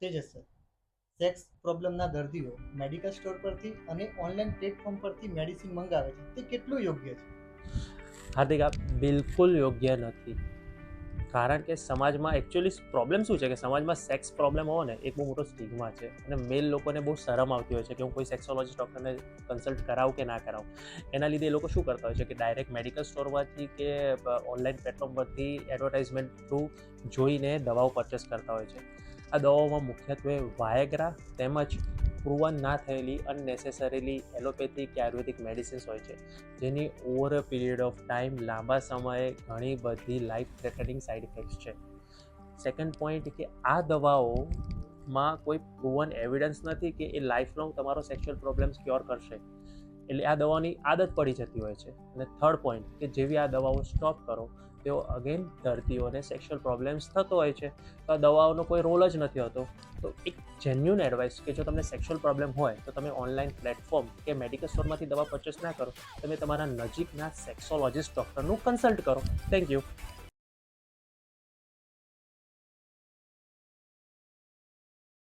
Tejas sir, sex પ્રોબ્લેમના દર્દીઓ medical store પરથી અને ઓનલાઈન પ્લેટફોર્મ પરથી મેડિસિન મંગાવે છે, તે કેટલું યોગ્ય છે? હાર્દિક, આ બિલકુલ યોગ્ય નથી. કારણ કે સમાજમાં એકચ્યુઅલી પ્રોબ્લેમ શું છે કે સમાજમાં સેક્સ પ્રોબ્લેમ હોવો ને એક બહુ મોટો સ્ટિગ્મા છે, અને મેલ લોકોને બહુ શરમ આવતી હોય છે કે હું કોઈ સેક્સોલોજીસ્ટ ડૉક્ટરને કન્સલ્ટ કરાવું કે ના કરાવું. એના લીધે એ લોકો શું કરતા હોય છે કે ડાયરેક્ટ મેડિકલ સ્ટોરમાંથી કે ઓનલાઈન પ્લેટફોર્મ પરથી એડવર્ટાઇઝમેન્ટ થ્રુ જોઈને દવાઓ પરચેસ કરતા હોય છે. આ દવાઓમાં મુખ્યત્વે વાયગ્રા તેમજ પ્રૂવન ના થયેલી અનનેસેસરીલી એલોપેથિક કે આયુર્વેદિક મેડિસિન્સ હોય છે, જેની over a period of time લાંબા સમયે ઘણી બધી લાઈફ થ્રેટનિંગ સાઇડ ઇફેક્ટ્સ છે. સેકન્ડ પોઈન્ટ કે આ દવાઓમાં કોઈ પ્રૂવન એવિડન્સ નથી કે એ લાઈફ લોંગ તમારો સેક્સ્યુઅલ પ્રોબ્લેમ્સ ક્યોર કરશે, એટલે આ દવાની આદત પડી જતી હોય છે. અને થર્ડ પોઈન્ટ કે જેવી આ દવાઓ સ્ટોપ કરો તેઓ અગેન દર્દીઓને સેક્સ્યુઅલ પ્રોબ્લેમ્સ થતો હોય છે, તો આ દવાઓનો કોઈ રોલ જ નથી હોતો. તો એક જેન્યુન એડવાઇસ કે જો તમને સેક્સ્યુઅલ પ્રોબ્લેમ હોય તો તમે ઓનલાઈન પ્લેટફોર્મ કે મેડિકલ સ્ટોરમાંથી દવા પરચેસ ના કરો, તમે તમારા નજીકના સેક્સોલોજીસ્ટ ડૉક્ટરનું કન્સલ્ટ કરો. Thank you.